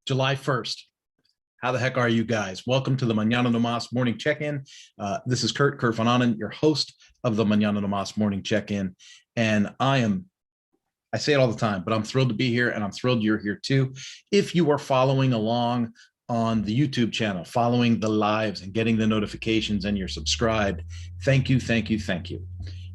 July 1st. How the heck are you guys? Welcome to the Mañana no Mas morning check-in. This is Kurt Van Anen, your host of the Mañana no Mas morning check-in. And I say it all the time, but I'm thrilled to be here and I'm thrilled you're here too. If you are following along on the YouTube channel, following the lives and getting the notifications and you're subscribed, thank you, thank you, thank you.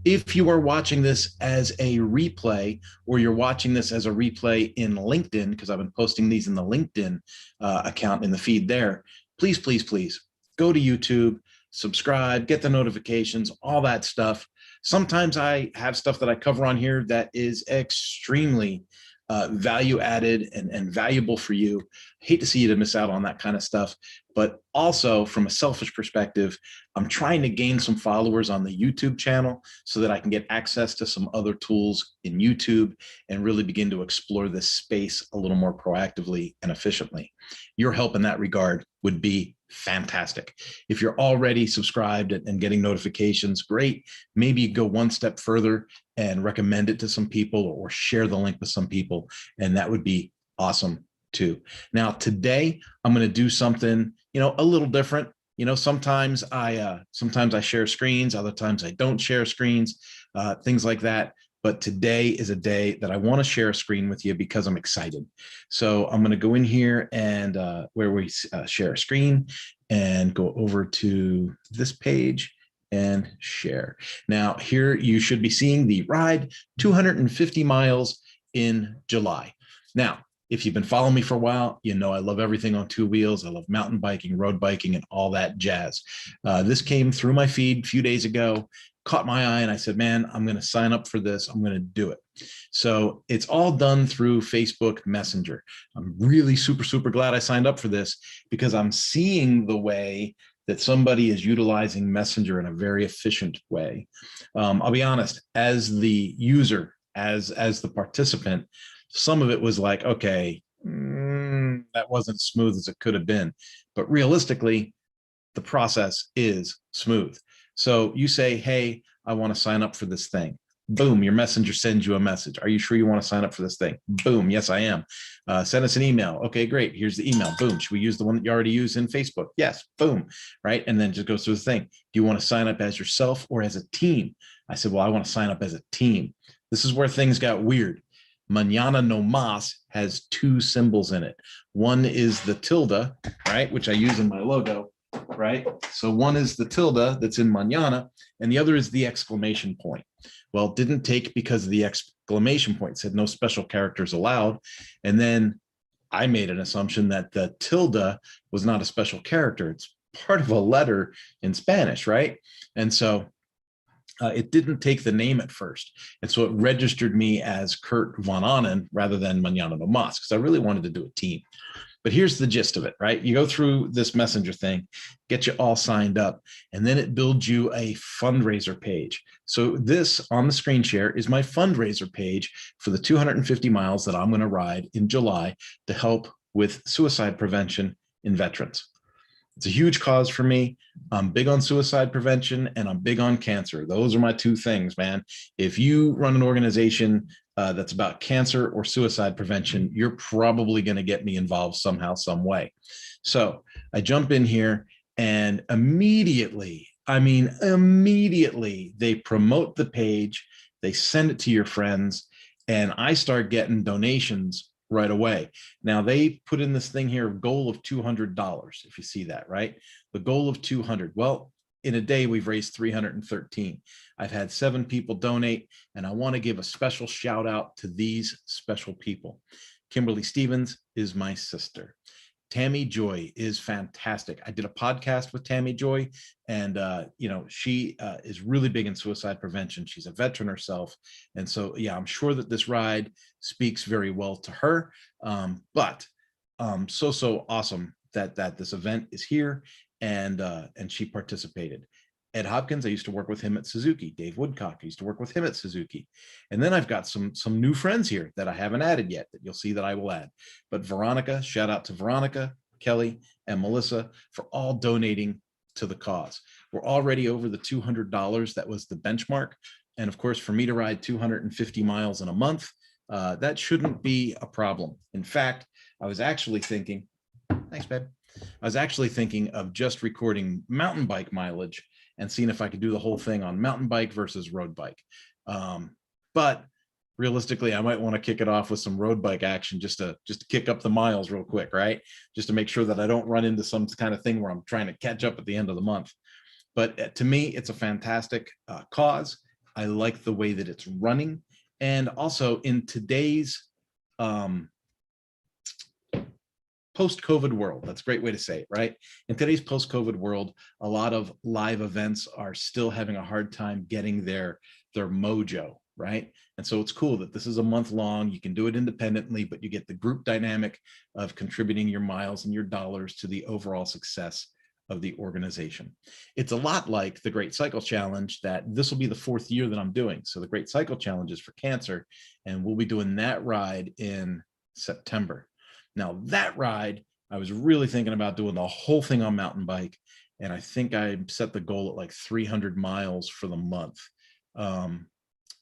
If you are watching this as a replay or you're watching this as a replay in LinkedIn, because I've been posting these in the LinkedIn account in the feed there, please, please, please go to YouTube, subscribe, get the notifications, all that stuff. Sometimes I have stuff that I cover on here that is extremely value added and valuable for you. I hate to see you to miss out on that kind of stuff. But also from a selfish perspective, I'm trying to gain some followers on the YouTube channel so that I can get access to some other tools in YouTube and really begin to explore this space a little more proactively and efficiently. Your help in that regard would be fantastic. If you're already subscribed and getting notifications, great. Maybe go one step further and recommend it to some people or share the link with some people, and that would be awesome too. Now, today I'm going to do something, a little different. Sometimes I share screens, other times I don't share screens, things like that. But today is a day that I want to share a screen with you because I'm excited. So I'm going to go in here and where we share a screen and go over to this page and share. Now, here you should be seeing the ride 250 miles in July. Now, if you've been following me for a while, you know I love everything on two wheels. I love mountain biking, road biking, and all that jazz. This came through my feed a few days ago, caught my eye, and I said, man, I'm going to sign up for this. I'm going to do it. So it's all done through Facebook Messenger. I'm really super, super glad I signed up for this because I'm seeing the way that somebody is utilizing Messenger in a very efficient way. I'll be honest, as the user, as the participant, some of it was like, okay, that wasn't as smooth as it could have been. But realistically, the process is smooth. So you say, hey, I want to sign up for this thing. Boom, your messenger sends you a message. Are you sure you want to sign up for this thing? Boom, yes, I am. Send us an email. Okay, great. Here's the email. Boom. Should we use the one that you already use in Facebook? Yes, boom, right? And then just goes through the thing. Do you want to sign up as yourself or as a team? I said, well, I want to sign up as a team. This is where things got weird. Mañana no Mas has two symbols in it. One is the tilde, right, which I use in my logo, right? So one is the tilde that's in Mañana, and the other is the exclamation point. Well, it didn't take because of the exclamation point. It said no special characters allowed. And then I made an assumption that the tilde was not a special character. It's part of a letter in Spanish, right? And so it didn't take the name at first. And so it registered me as Kurt Van Anen rather than Mañana no Mas, because I really wanted to do a team. But here's the gist of it, right? You go through this messenger thing, get you all signed up, and then it builds you a fundraiser page. So this on the screen share is my fundraiser page for the 250 miles that I'm going to ride in July to help with suicide prevention in veterans. It's a huge cause for me. I'm big on suicide prevention and I'm big on cancer. Those are my two things, man. If you run an organization that's about cancer or suicide prevention, you're probably going to get me involved somehow, some way. So I jump in here and immediately, they promote the page, they send it to your friends, and I start getting donations right away. Now they put in this thing here, goal of $200. If you see that, right? The goal of 200. Well, in a day, we've raised 313. I've had 7 people donate, and I want to give a special shout out to these special people. Kimberly Stevens is my sister. Tammy Joy is fantastic. I did a podcast with Tammy Joy, and she is really big in suicide prevention. She's a veteran herself, and so yeah, I'm sure that this ride speaks very well to her. But so awesome that this event is here, and she participated. Ed Hopkins, I used to work with him at Suzuki. Dave Woodcock, I used to work with him at Suzuki. And then I've got some new friends here that I haven't added yet that you'll see that I will add. But Veronica, shout out to Veronica, Kelly, and Melissa for all donating to the cause. We're already over the $200. That was the benchmark. And of course, for me to ride 250 miles in a month, That shouldn't be a problem. In fact, I was actually thinking, thanks, babe. I was actually thinking of just recording mountain bike mileage and seeing if I could do the whole thing on mountain bike versus road bike. But realistically, I might want to kick it off with some road bike action just to kick up the miles real quick, right? Just to make sure that I don't run into some kind of thing where I'm trying to catch up at the end of the month. But to me, it's a fantastic cause. I like the way that it's running. And also in today's post-COVID world, that's a great way to say it, right? In today's post-COVID world, a lot of live events are still having a hard time getting their mojo, right? And so it's cool that this is a month long. You can do it independently, but you get the group dynamic of contributing your miles and your dollars to the overall success of the organization. It's a lot like the Great Cycle Challenge that this will be the 4th year that I'm doing. So the Great Cycle Challenge is for cancer, and we'll be doing that ride in September. Now that ride, I was really thinking about doing the whole thing on mountain bike. And I think I set the goal at like 300 miles for the month,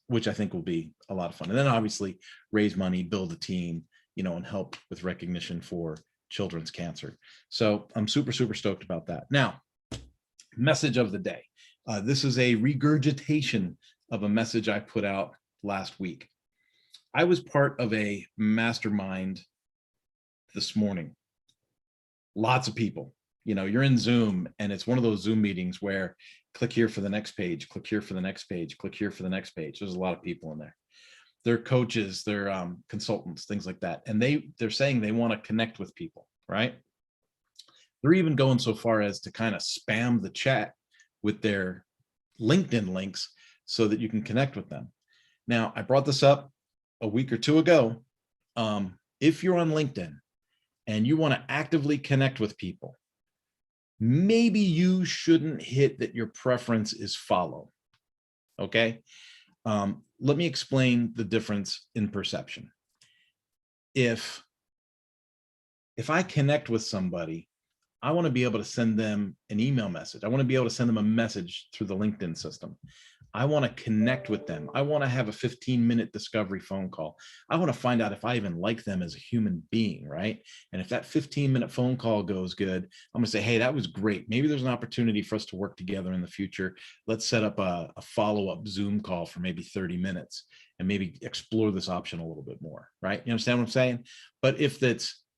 which I think will be a lot of fun. And then obviously raise money, build a team, and help with recognition for children's cancer. So I'm super, super stoked about that. Now, message of the day. This is a regurgitation of a message I put out last week. I was part of a mastermind this morning. Lots of people, you're in Zoom, and it's one of those Zoom meetings where click here for the next page, click here for the next page, click here for the next page. There's a lot of people in there. They're coaches, they're consultants, things like that. And they're saying they want to connect with people, right? They're even going so far as to kind of spam the chat with their LinkedIn links so that you can connect with them. Now, I brought this up a week or two ago. If you're on LinkedIn and you want to actively connect with people, maybe you shouldn't hit that your preference is follow, okay? Let me explain the difference in perception. If I connect with somebody, I want to be able to send them an email message. I want to be able to send them a message through the LinkedIn system. I want to connect with them. I want to have a 15-minute discovery phone call. I want to find out if I even like them as a human being, right? And if that 15-minute phone call goes good, I'm going to say, hey, that was great. Maybe there's an opportunity for us to work together in the future. Let's set up a follow-up Zoom call for maybe 30 minutes and maybe explore this option a little bit more, right? You understand what I'm saying? But if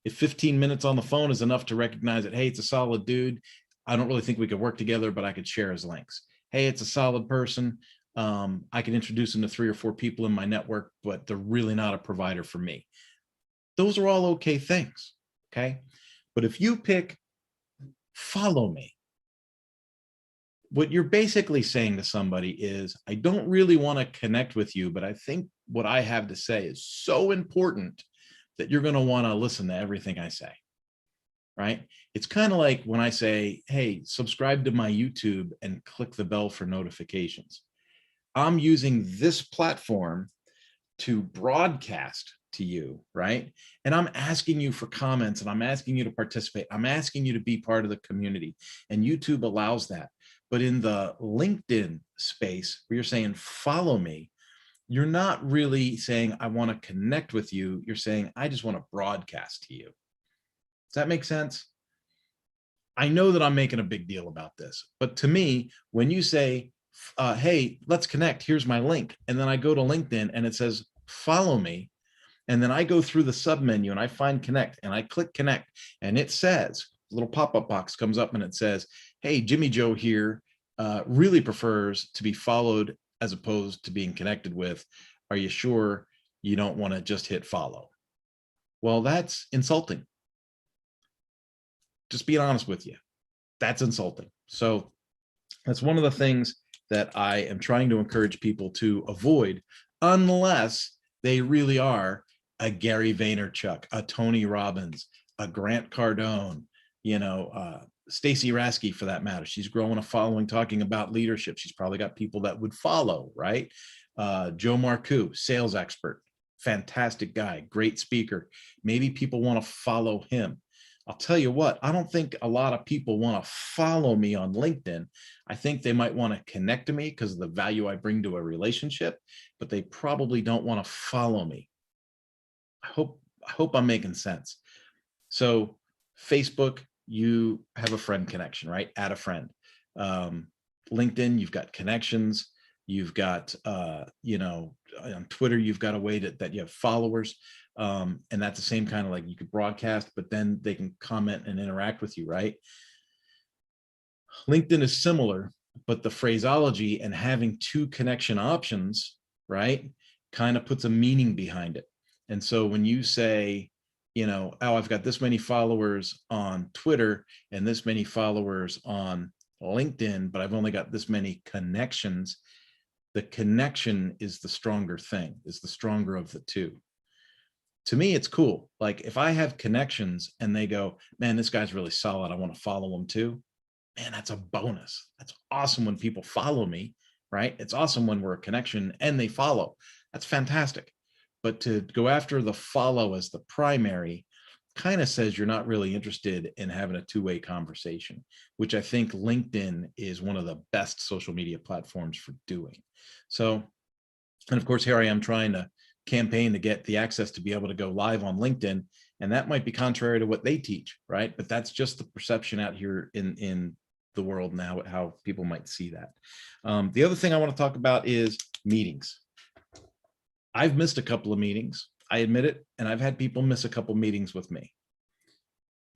15 minutes on the phone is enough to recognize that, hey, it's a solid dude, I don't really think we could work together, but I could share his links. Hey, it's a solid person. I can introduce him to 3 or 4 people in my network, but they're really not a provider for me. Those are all okay things, okay? But if you pick follow me, what you're basically saying to somebody is, I don't really want to connect with you, but I think what I have to say is so important that you're going to want to listen to everything I say, right? It's kind of like when I say, hey, subscribe to my YouTube and click the bell for notifications. I'm using this platform to broadcast to you, right? And I'm asking you for comments, and I'm asking you to participate. I'm asking you to be part of the community, and YouTube allows that. But in the LinkedIn space where you're saying, follow me, you're not really saying, I want to connect with you. You're saying, I just want to broadcast to you. Does that make sense? I know that I'm making a big deal about this, but to me, when you say, hey, let's connect, here's my link, and then I go to LinkedIn and it says, follow me, and then I go through the sub menu and I find connect and I click connect, and it says, a little pop-up box comes up and it says, hey, Jimmy Joe here really prefers to be followed as opposed to being connected with. Are you sure you don't want to just hit follow? Well, that's insulting. Just being honest with you, that's insulting. So that's one of the things that I am trying to encourage people to avoid, unless they really are a Gary Vaynerchuk, a Tony Robbins, a Grant Cardone, Stacey Rasky for that matter. She's growing a following talking about leadership. She's probably got people that would follow, right? Joe Marcoux, sales expert, fantastic guy, great speaker. Maybe people want to follow him. I'll tell you what, I don't think a lot of people want to follow me on LinkedIn. I think they might want to connect to me because of the value I bring to a relationship, but they probably don't want to follow me. I hope I'm making sense. So Facebook, you have a friend connection, right? Add a friend. Um, LinkedIn, you've got connections. You've got, on Twitter, you've got a way that you have followers. And that's the same kind of like you could broadcast, but then they can comment and interact with you, right? LinkedIn is similar, but the phraseology and having two connection options, right, kind of puts a meaning behind it. And so when you say, oh, I've got this many followers on Twitter and this many followers on LinkedIn, but I've only got this many connections, the connection is the stronger thing, is the stronger of the two. To me, it's cool. Like if I have connections and they go, man, this guy's really solid, I want to follow him too. Man, that's a bonus. That's awesome when people follow me, right? It's awesome when we're a connection and they follow. That's fantastic. But to go after the follow as the primary kind of says you're not really interested in having a two-way conversation, which I think LinkedIn is one of the best social media platforms for doing. So, and of course, here I am trying to campaign to get the access to be able to go live on LinkedIn. And that might be contrary to what they teach, right? But that's just the perception out here in the world now, how people might see that. The other thing I want to talk about is meetings. I've missed a couple of meetings, I admit it, and I've had people miss a couple of meetings with me.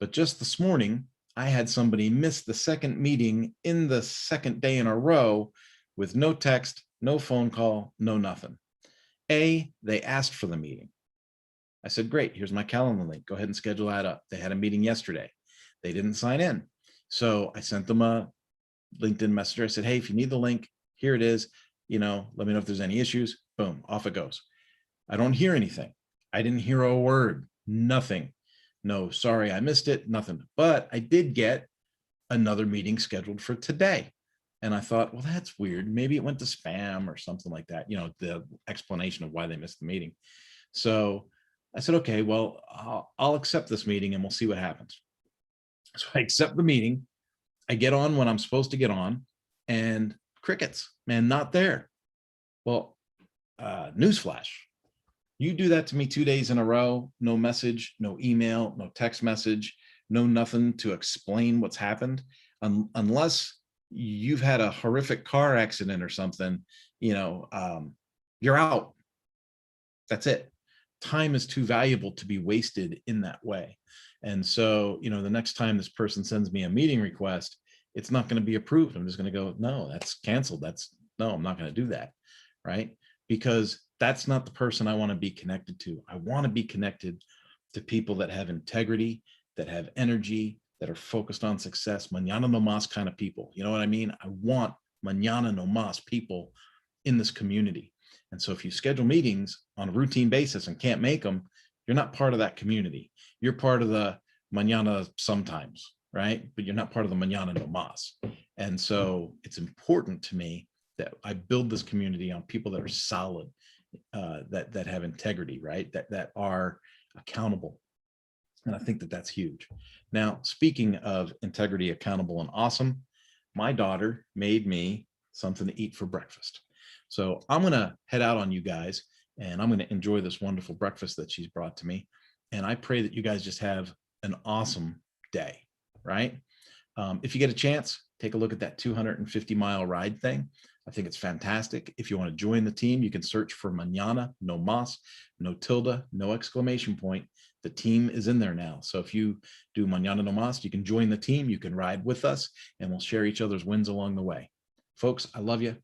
But just this morning, I had somebody miss the second meeting in the second day in a row with no text, no phone call, no nothing. They asked for the meeting. I said, great, here's my calendar link. Go ahead and schedule that up. They had a meeting yesterday. They didn't sign in. So I sent them a LinkedIn messenger. I said, hey, if you need the link, here it is. Let me know if there's any issues. Boom, off it goes. I don't hear anything. I didn't hear a word, nothing. No, sorry, I missed it, nothing. But I did get another meeting scheduled for today. And I thought, well, that's weird. Maybe it went to spam or something like that, the explanation of why they missed the meeting. So I said, okay, well, I'll accept this meeting and we'll see what happens. So I accept the meeting. I get on when I'm supposed to get on, and crickets, man, not there. Well, newsflash. You do that to me 2 days in a row, no message, no email, no text message, no nothing to explain what's happened, unless you've had a horrific car accident or something, you're out. That's it. Time is too valuable to be wasted in that way. And so, the next time this person sends me a meeting request, it's not going to be approved. I'm just going to go, no, that's canceled. No, I'm not going to do that. Right. Because that's not the person I want to be connected to. I want to be connected to people that have integrity, that have energy, that are focused on success, mañana no más kind of people. You know what I mean? I want mañana no más people in this community. And so if you schedule meetings on a routine basis and can't make them, you're not part of that community. You're part of the mañana sometimes, right? But you're not part of the mañana no más. And so it's important to me that I build this community on people that are solid, that have integrity, right? That are accountable. And I think that that's huge. Now, speaking of integrity, accountable, and awesome, my daughter made me something to eat for breakfast. So I'm going to head out on you guys, and I'm going to enjoy this wonderful breakfast that she's brought to me. And I pray that you guys just have an awesome day, right? If you get a chance, take a look at that 250-mile ride thing. I think it's fantastic. If you want to join the team, you can search for Mañana, no más, no tilde, no exclamation point. The team is in there now. So if you do Mañana no más, you can join the team. You can ride with us, and we'll share each other's wins along the way. Folks, I love you.